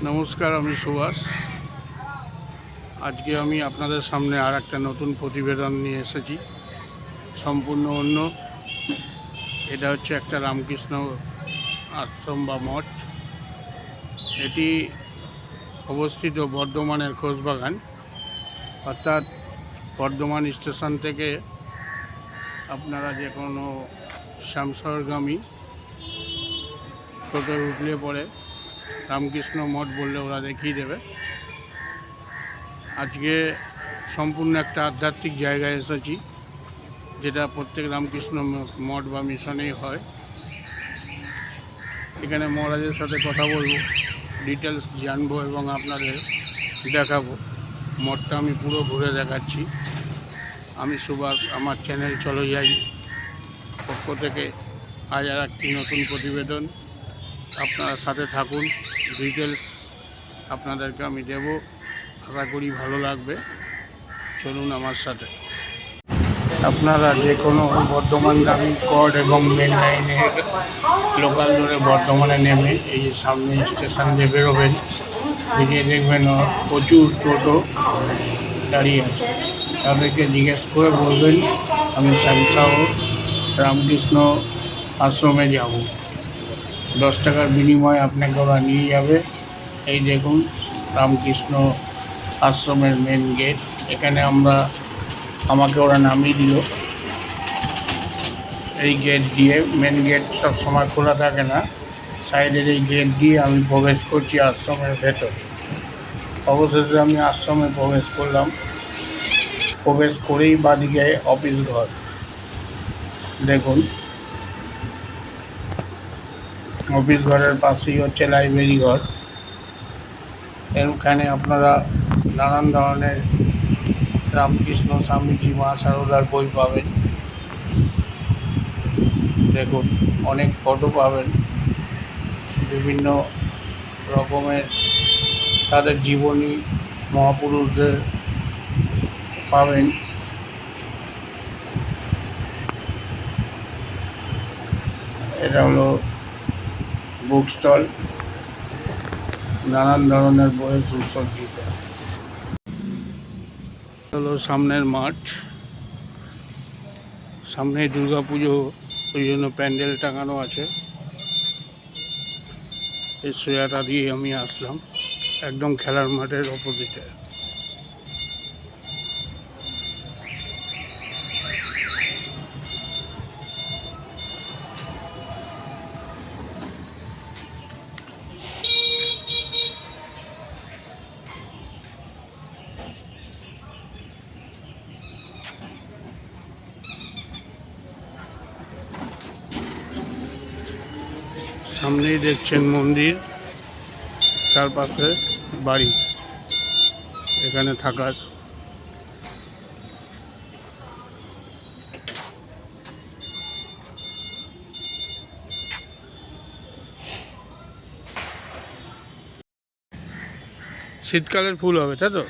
নমস্কার, আমি সুভাষ। আজকে আমি আপনাদের সামনে আর একটা নতুন প্রতিবেদন নিয়ে এসেছি, সম্পূর্ণ অন্য। এটা হচ্ছে একটা রামকৃষ্ণ আশ্রম বা মঠ। এটি অবস্থিত বর্ধমানের খোসবাগান, অর্থাৎ বর্ধমান স্টেশন থেকে আপনারা যে কোনো শ্যামশহরগামী টোটোয় উঠলে পরে রামকৃষ্ণ মঠ বললে ওরা দেখিয়ে দেবে। আজকে সম্পূর্ণ একটা আধ্যাত্মিক জায়গায় এসেছি, যেটা প্রত্যেক রামকৃষ্ণ মঠ বা মিশনেই হয়। এখানে মহারাজের সাথে কথা বলবো, ডিটেলস জানবো এবং আপনাদের দেখাবো। মঠটা আমি পুরো ঘুরে দেখাচ্ছি। আমি সুভাষ, আমার চ্যানেল চলো যাই পক্ষ থেকে আজ আর একটি নতুন প্রতিবেদন। আপনারা সাথে থাকুন, ডিটেলস আপনাদেরকে আমি দেব, আশা করি ভালো লাগবে। চলুন আমার সাথে। আপনারা যে কোনো বর্ধমানগামী কড এবং মেন লাইনে লোকাল ধরে বর্ধমানে নেমে এই যে সামনে স্টেশন দিয়ে বেরোবেন, বেরিয়ে দেখবেন প্রচুর টোটো দাঁড়িয়ে আছে। তাদেরকে জিজ্ঞেস করে বলবেন আমি শ্যামশহর রামকৃষ্ণ আশ্রমে যাব। 10 টাকার বিনিময়ে আপনাকে ওরা নিয়ে যাবে। এই দেখুন রামকৃষ্ণ আশ্রমের মেন গেট। এখানে আমাকে ওরা নামিয়ে দিল এই গেট দিয়ে। মেন গেট সব সময় খোলা থাকে না, সাইডের এই গেট দিয়ে আমি প্রবেশ করছি আশ্রমের ভেতর। অবশেষে আমি আশ্রমে প্রবেশ করলাম। প্রবেশ করেই বাদিকে অফিস ঘর দেখুন। অফিস ঘরের পাশেই হচ্ছে লাইব্রেরি ঘর। এখানে আপনারা নানান ধরনের রামকৃষ্ণ, স্বামীজি, মা সারদার বই পাবেন। দেখুন অনেক ফটো পাবেন, বিভিন্ন রকমের তাদের জীবনী, মহাপুরুষদের পাবেন। এটা হলো বুক স্টল, নানান ধরনের বইয়ে সুসজ্জিত। হলো সামনের মাঠ, সামনে দুর্গাপুজো, ওই জন্য প্যান্ডেল টাঙানো আছে। এই সোয়াটা দিয়ে আমি আসলাম একদম খেলার মাঠের অপোজিটে। সামনেই দেখছেন মন্দির, তার পাশে বাড়ি, এখানে থাকার। শীতকালের ফুল হবে, তাই তো?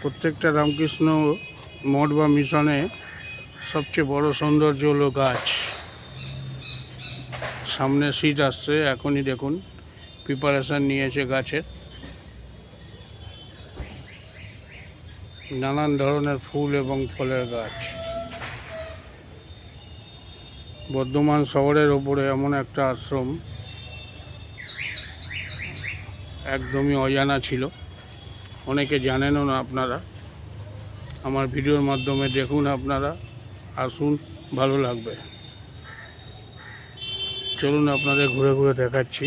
প্রত্যেকটা রামকৃষ্ণ মঠ বা মিশনে সবচেয়ে বড় সৌন্দর্য হলো গাছ। সামনে শীত আসছে, এখনই দেখুন প্রিপারেশান নিয়েছে গাছের। নানান ধরনের ফুল এবং ফলের গাছ। বর্ধমান শহরের ওপরে এমন একটা আশ্রম একদমই অজানা ছিল, অনেকে জানেনও না। আপনারা আমার ভিডিওর মাধ্যমে দেখুন, আপনারা আসুন, ভালো লাগবে। চলুন আপনাদের ঘুরে ঘুরে দেখাচ্ছি।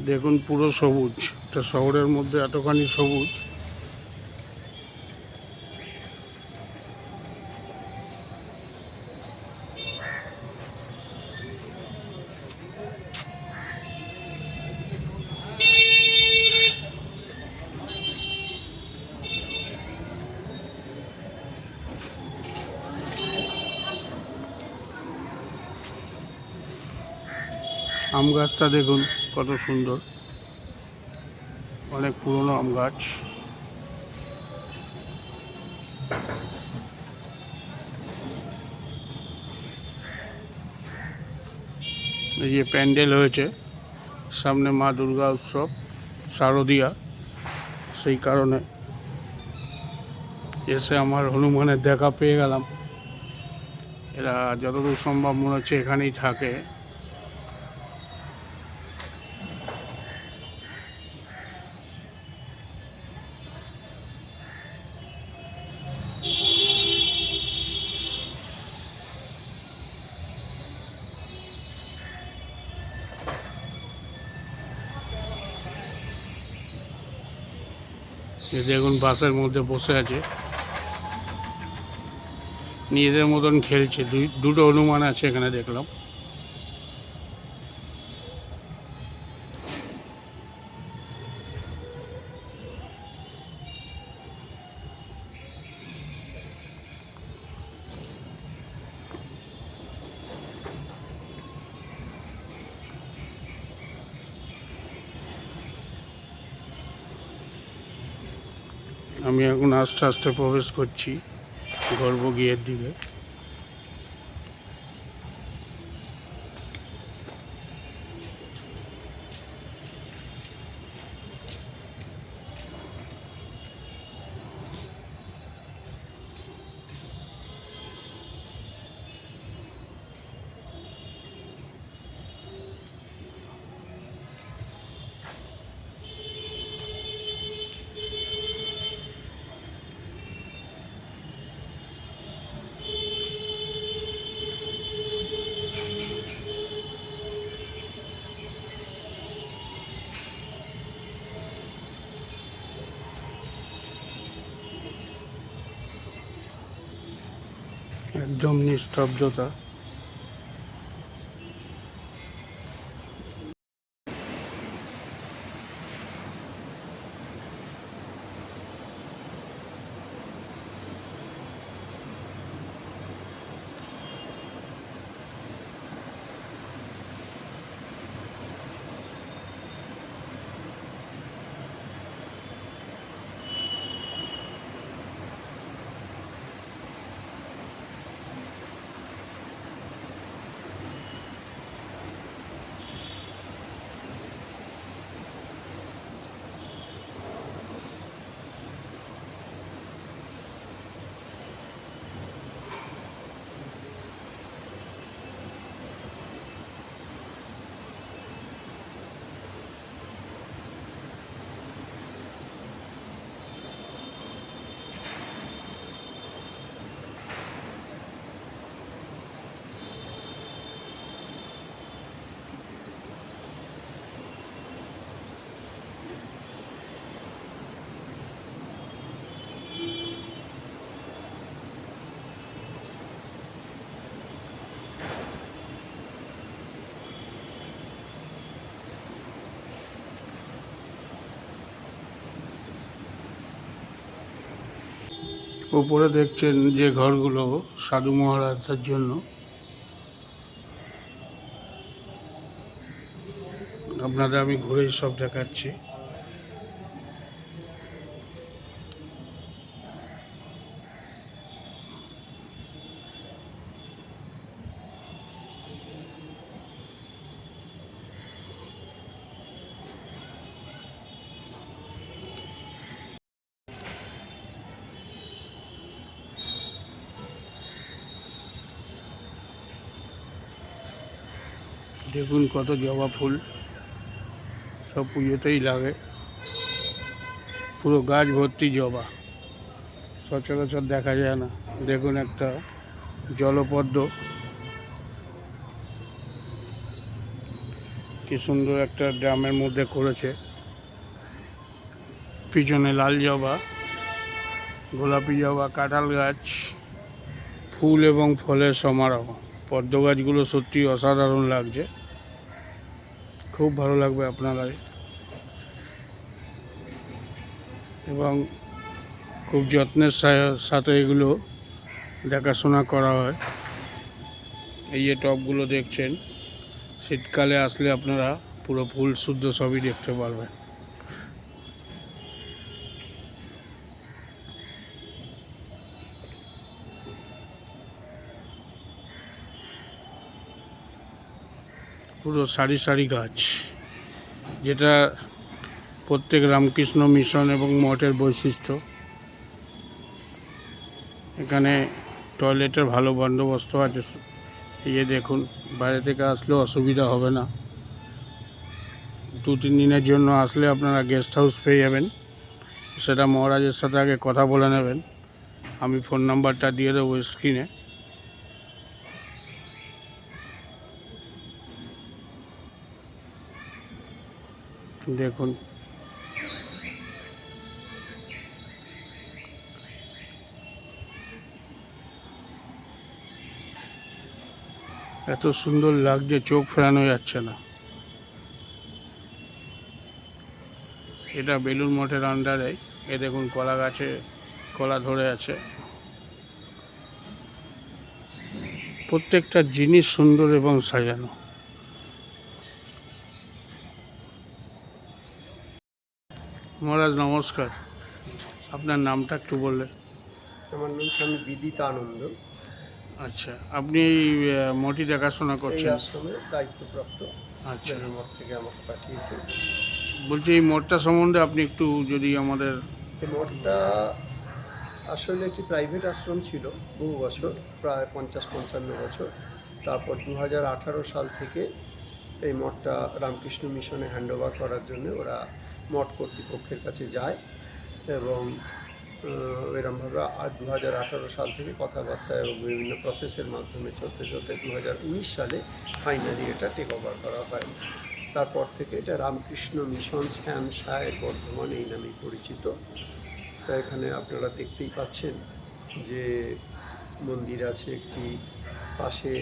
দেখুন পুরো সবুজ, এটা শহরের মধ্যে এতখানি সবুজ। আম গাছটা দেখুন কত সুন্দর, অনেক পুরনো আম গাছ। এই যে প্যান্ডেল হয়েছে, সামনে মা দুর্গা উৎসব শারদীয়া, সেই কারণে এসে আমার হনুমানের দেখা পেয়ে গেলাম। এরা যতদূর সম্ভব মনে হচ্ছে এখানেই থাকে। দেখুন বাসের মধ্যে বসে আছে, নিজেদের মতন খেলছে। দুটো হনুমান আছে এখানে দেখলাম। আমি এখন আস্তে আস্তে প্রবেশ করছি গর্ভগৃহের দিকে। একদম নিস্তব্ধতা। উপরে দেখছেন যে ঘরগুলো সাধু মহারাজের জন্য, আপনাদের আমি ঘুরেই সব দেখাচ্ছি। দেখুন কত জবা ফুল, সব পুজোতেই লাগে। পুরো গাছ ভর্তি জবা, সচরাচর দেখা যায় না। দেখুন একটা জলপদ্ম, কি সুন্দর একটা ড্রামের মধ্যে করেছে। পিছনে লাল জবা, গোলাপি জবা, কাঁঠাল গাছ, ফুল এবং ফলের সমারোহ। পদ্ম গাছগুলো সত্যি অসাধারণ লাগছে, খুব ভালো লাগবে আপনারা, এবং খুব যত্নের সাথে এগুলো দেখাশোনা করা হয়। এই যে টবগুলো দেখছেন, শীতকালে আসলে আপনারা পুরো ফুল শুদ্ধ সবই দেখতে পারবেন। পুরো সারি সারি গাছ, যেটা প্রত্যেক রামকৃষ্ণ মিশন এবং মঠের বৈশিষ্ট্য। এখানে টয়লেটের ভালো বন্দোবস্ত আছে। এই যে দেখুন, বাইরে থেকে আসলেও অসুবিধা হবে না। 2-3 দিনের জন্য আসলে আপনারা গেস্ট হাউস পেয়ে যাবেন। সেটা মহারাজের সাথে আগে কথা বলে নেবেন। আমি ফোন নাম্বারটা দিয়ে দেবো স্ক্রিনে। দেখুন, এত সুন্দর লাগছে, চোখ ফেরানো যাচ্ছে না। এটা বেলুর মঠের আন্ডারে। এ দেখুন, কলা গাছে কলা ধরে আছে। প্রত্যেকটা জিনিস সুন্দর এবং সাজানো। মহারাজ নমস্কার, আপনার নামটা একটু বললে? আমার নাম স্বামী বিদিতা আনন্দ। আচ্ছা, আপনি এই মঠই দেখাশোনা এই করছেন? আশ্রমের দায়িত্বপ্রাপ্ত। আচ্ছা, বেলুড় মঠ থেকে আমাকে পাঠিয়েছে। বলছি এই মঠটা সম্বন্ধে আপনি একটু যদি আমাদের... এই মঠটা আসলে একটি প্রাইভেট আশ্রম ছিল বহু বছর, প্রায় 50-55 বছর। তারপর 2018 সাল থেকে এই মঠটা রামকৃষ্ণ মিশনে হ্যান্ডওভার করার জন্য ওরা মঠ কর্তৃপক্ষের কাছে যায় এবং এরমভাবে 2018 সাল থেকে কথাবার্তা এবং বিভিন্ন প্রসেসের মাধ্যমে চলতে চলতে 2019 সালে ফাইনালি এটা টেক ওভার করা হয়। তারপর থেকে এটা রামকৃষ্ণ মিশন শ্যামশায় বর্ধমান এই নামেই পরিচিত। তা এখানে আপনারা দেখতেই পাচ্ছেন যে মন্দির আছে একটি, পাশে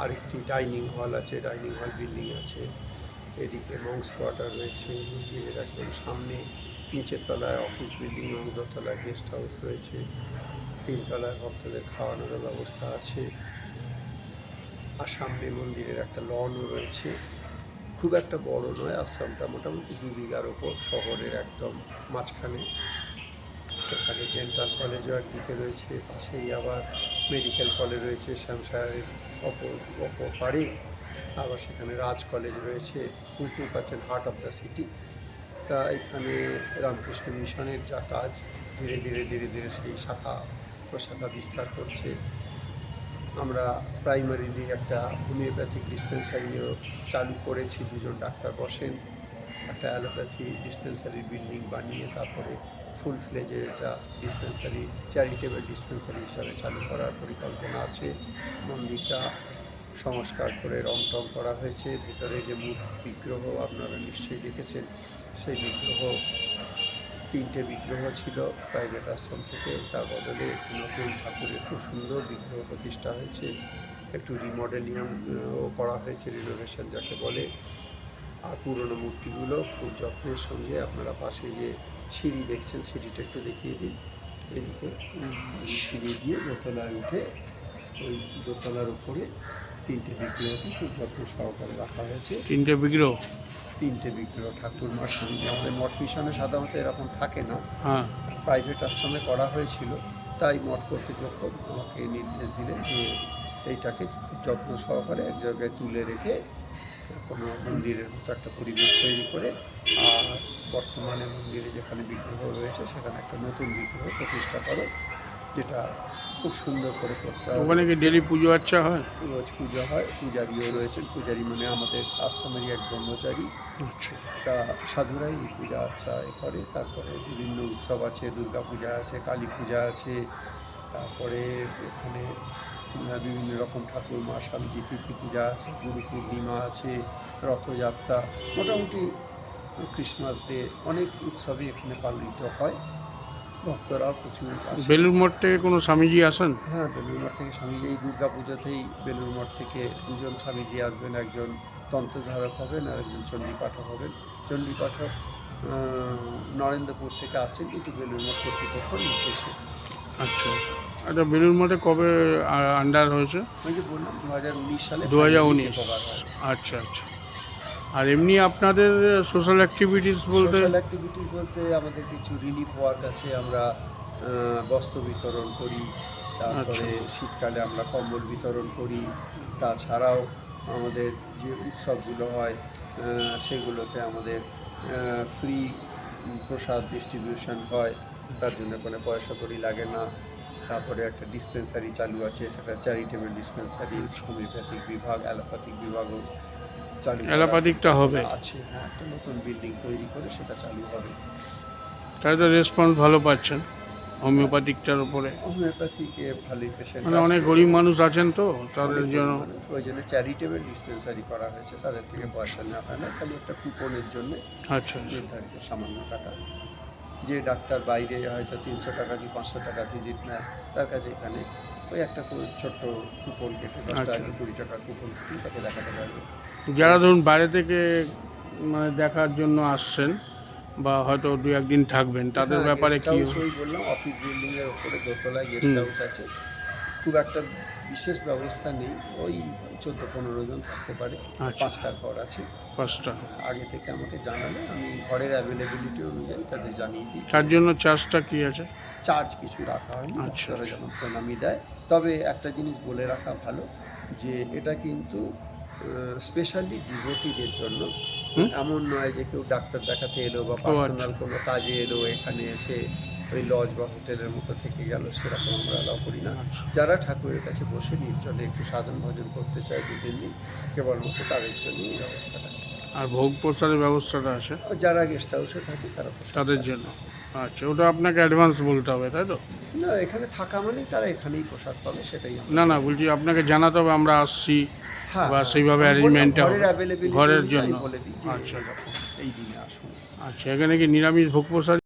আরেকটি ডাইনিং হল আছে, ডাইনিং হল বিল্ডিং আছে, এদিকে মংস কোয়ার্টার রয়েছে মন্দিরের একদম সামনে, নিচের তলায় অফিস বিল্ডিং এবং দোতলায় গেস্ট হাউস রয়েছে, 3 তলায় ভক্তদের খাওয়ানোর ব্যবস্থা আছে, আর সামনে মন্দিরের একটা লনও রয়েছে। খুব একটা বড় নয় আশ্রমটা, মোটামুটি 2 বিঘার ওপর, শহরের একদম মাঝখানে। এখানে ডেন্টাল কলেজও একদিকে রয়েছে, পাশেই আবার মেডিকেল কলেজ রয়েছে শ্যামশায়ের অপর পাড়ে, আবার সেখানে রাজ কলেজ রয়েছে। বুঝতেই পারছেন, হার্ট অফ দ্য সিটি। তা এখানে রামকৃষ্ণ মিশনের যা কাজ, ধীরে ধীরে ধীরে ধীরে সেই শাখা প্রশাখা বিস্তার করছে। আমরা প্রাইমারিলি একটা হোমিওপ্যাথিক ডিসপেন্সারিও চালু করেছি, 2 জন ডাক্তার বসেন। একটা অ্যালোপ্যাথি ডিসপেন্সারি বিল্ডিং বানিয়ে তারপরে ফুল ফ্লেজের এটা ডিসপেন্সারি, চ্যারিটেবল ডিসপেন্সারি হিসাবে চালু করার পরিকল্পনা আছে। মন্দিরটা সংস্কার করে রং টং করা হয়েছে। ভিতরে যে মূল বিগ্রহ আপনারা নিশ্চয়ই দেখেছেন, সেই বিগ্রহ 3টে বিগ্রহ ছিল প্রাইভেট আশ্রম থেকে, তার বদলে একটি নতুন ঠাকুরের খুব সুন্দর বিগ্রহ প্রতিষ্ঠা হয়েছে। একটু রিমডেলিংও করা হয়েছে, রিনোভেশন যাকে বলে। আর পুরনো মূর্তিগুলো খুব যত্নের সঙ্গে, আপনারা পাশে যে সিঁড়ি দেখছেন, সিঁড়িটা একটু দেখিয়ে দিন। এদিকে সিঁড়ি দিয়ে দোতলায় উঠে ওই দোতলার উপরে 3টে বিগ্রহকে খুব যত্ন সহকারে রাখা হয়েছে। 3টে বিগ্রহ? 3টে বিগ্রহ ঠাকুর মার সঙ্গে। আমাদের মঠ মিশনে সাধারণত এরকম থাকে না, হ্যাঁ, প্রাইভেট আশ্রমে করা হয়েছিল। তাই মঠ কর্তৃপক্ষ আমাকে নির্দেশ দিলেন যে এইটাকে খুব যত্ন সহকারে এক জায়গায় তুলে রেখে কোনো মন্দিরের মতো একটা পরিবেশ তৈরি করে, আর বর্তমানে মন্দিরে যেখানে বিগ্রহ রয়েছে সেখানে একটা নতুন বিগ্রহ প্রতিষ্ঠা করো, যেটা খুব সুন্দর করে করতে হবে। ওখানে কি ডেলি পুজো আচ্ছা হয়? রোজ পুজো হয়, পূজারীও রয়েছেন। পূজারী মানে আমাদের আশ্রমেরই এক ব্রহ্মচারী। আচ্ছা, তা সাধুরাই এই পূজা আচ্ছা করে। তারপরে বিভিন্ন উৎসব আছে, দুর্গা পূজা আছে, কালী পূজা আছে, তারপরে এখানে বিভিন্ন রকম ঠাকুর মা স্বামীজি তিথি পূজা আছে, গুরু পূর্ণিমা আছে, রথযাত্রা, মোটামুটি ক্রিসমাস ডে, অনেক উৎসবই এখানে পালিত হয়। ভক্তরাও প্রচুর আসে। বেলুর মঠ থেকে কোনো স্বামীজি আসেন? হ্যাঁ, বেলুড় মঠ থেকে স্বামীজি এই দুর্গা পুজোতেই বেলুড় মঠ থেকে 2 জন স্বামীজি আসবেন, একজন তন্ত্রধারক হবেন আর একজন চণ্ডী পাঠক হবেন। চণ্ডী পাঠক নরেন্দ্রপুর থেকে আসছেন, কিন্তু বেলুড় মঠ কর্তৃপক্ষ নির্দেশে। আচ্ছা, আচ্ছা, বেলুর মঠে কবে আন্ডার হয়েছে? ওই যে বললাম 2019 সালে 2019। কভার হয়। আচ্ছা, আচ্ছা। আর এমনি আপনাদের সোশ্যাল অ্যাক্টিভিটিস বলতে? সোশ্যাল অ্যাক্টিভিটিস বলতে আমাদের কিছু রিলিফ ওয়ার্ক আছে। আমরা বস্ত্র বিতরণ করি, তারপরে শীতকালে আমরা কম্বল বিতরণ করি। তাছাড়াও আমাদের যে উৎসবগুলো হয় সেগুলোতে আমাদের ফ্রি প্রসাদ ডিস্ট্রিবিউশন হয়, তার জন্য কোনো পয়সা কড়ি লাগে না। তারপরে একটা ডিসপেন্সারি চালু আছে, সেটা চ্যারিটেবল ডিসপেন্সারি, হোমিওপ্যাথিক বিভাগ, অ্যালোপ্যাথিক বিভাগও চালু করা অ্যালোপ্যাথিকটা হবে? আছে, হ্যাঁ, একটা নতুন বিল্ডিং তৈরি করে সেটা চালু হবে। তাই তো রেসপন্স ভালো পাচ্ছেন হোমিওপ্যাথিকটার উপরে? হোমিওপ্যাথিকে ভালোই পেশেন্ট মানে অনেক গরিব মানুষ আছেন তো তাদের জন্য। ওই জন্য চ্যারিটেবল ডিসপেন্সারি করা হয়েছে, তাদের থেকে পয়সা নেওয়া হয় না, খালি একটা কুপনের জন্য আচ্ছা নির্ধারিত সামান্য টাকা। যে ডাক্তার বাইরে হয়তো 300 টাকা কি 500 টাকা ভিজিট নেয়, তার কাছে এখানে ওই একটা ছোট্ট কুপন কেটে 10 টাকা কি 20 টাকার কুপন কেটে তাকে দেখাতে পারবে। যারা ধরুন বাইরে থেকে মানে দেখার জন্য আসছেন বা হয়তো 2-1 দিন থাকবেন, তাদের হ্যাঁ, ব্যাপারে গেস্ট কি? হাউস ওই বললাম, অফিস বিল্ডিংয়ের ওপরে দোতলায় গেস্ট হাউস আছে। খুব একটা বিশেষ ব্যবস্থা নেই, ওই 14-15 জন থাকতে পারে। আচ্ছা। 5টা ঘর আছে। 5টা। আগে থেকে আমাকে জানালে আমি ঘরের অ্যাভেলেবিলিটি অনুযায়ী তাদের জানিয়ে দিই। তার জন্য চার্জটা কি আছে? চার্জ কিছু রাখা হয়নি, আচ্ছা, ভক্তরা আচ্ছা। যেমন প্রণামী দেয়। তবে একটা জিনিস বলে রাখা ভালো, যে এটা কিন্তু স্পেশালি ডিভোটিদের জন্য। এমন নয় যে কেউ ডাক্তার দেখাতে এলো বা পার্সোনাল আচ্ছা। কোনো কাজে এলো, এখানে এসে ওই লজ বা হোটেলের মতো থেকে গেল, সেরকম আমরা অ্যালাউ করি না। আচ্ছা। যারা ঠাকুরের কাছে বসে নির্জনে একটু সাধন ভজন করতে চায় 2-3 দিন, কেবলমাত্র তাদের জন্য এই ব্যবস্থাটা। আর ভোগ প্রসাদের ব্যবস্থাটা আছে যারা গেস্ট হাউসে থাকে তারা প্রসাদ তাদের পায়। জন্য? আচ্ছা, ওটা আপনাকে অ্যাডভান্স বলতে হবে তাই তো? না, এখানে থাকা মানেই তারা এখানেই প্রসাদ পাবে, সেটাই আমরা। না না, বলছি আপনাকে জানাতে হবে আমরা আসছি হ্যাঁ, বা হ্যাঁ, সেইভাবে আমি বললাম, অ্যারেঞ্জমেন্টটা ঘরের হবে availability ঘরের অনুযায়ী জন্য। আমি বলে দিই যে আচ্ছা এরকম এই দিনে আসুন। আচ্ছা, এখানে কি নিরামিষ ভোগ প্রসাদ?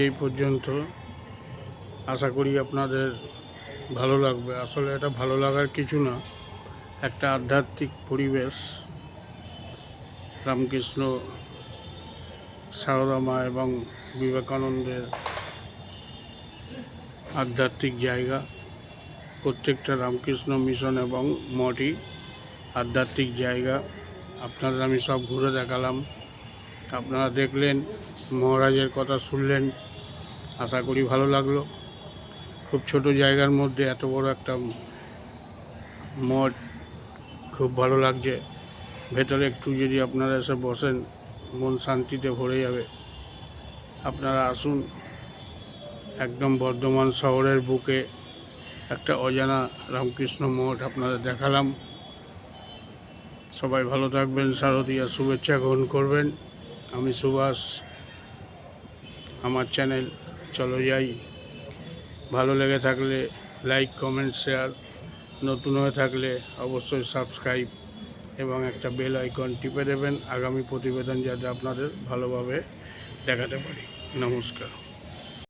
এই পর্যন্ত, আশা করি আপনাদের ভালো লাগবে। আসলে এটা ভালো লাগার কিছু না, একটা আধ্যাত্মিক পরিবেশ। রামকৃষ্ণ, সারদা মা এবং বিবেকানন্দের আধ্যাত্মিক জায়গা। প্রত্যেকটা রামকৃষ্ণ মিশন এবং মঠই আধ্যাত্মিক জায়গা। আপনাদের আমি সব ঘুরে দেখালাম, আপনারা দেখলেন, মহারাজের কথা শুনলেন। আশা করি ভালো লাগলো। খুব ছোট জায়গার মধ্যে এত বড় একটা মঠ, খুব ভালো লাগছে। ভেতরে একটু যদি আপনারা এসে বসেন, মন শান্তিতে ভরে যাবে। আপনারা আসুন, একদম বর্ধমান শহরের বুকে একটা অজানা রামকৃষ্ণ মঠ আপনাদের দেখালাম। সবাই ভালো থাকবেন, শারদীয়া শুভেচ্ছা গ্রহণ করবেন। আমি সুভাষ, আমার চ্যানেল চলো যাই। ভালো লেগে থাকলে লাইক, কমেন্ট, শেয়ার। নতুন হয়ে থাকলে অবশ্যই সাবস্ক্রাইব এবং একটা বেল আইকন টিপে দেবেন, আগামী প্রতিবেদন যাতে আপনাদের ভালোভাবে দেখাতে পারি। নমস্কার।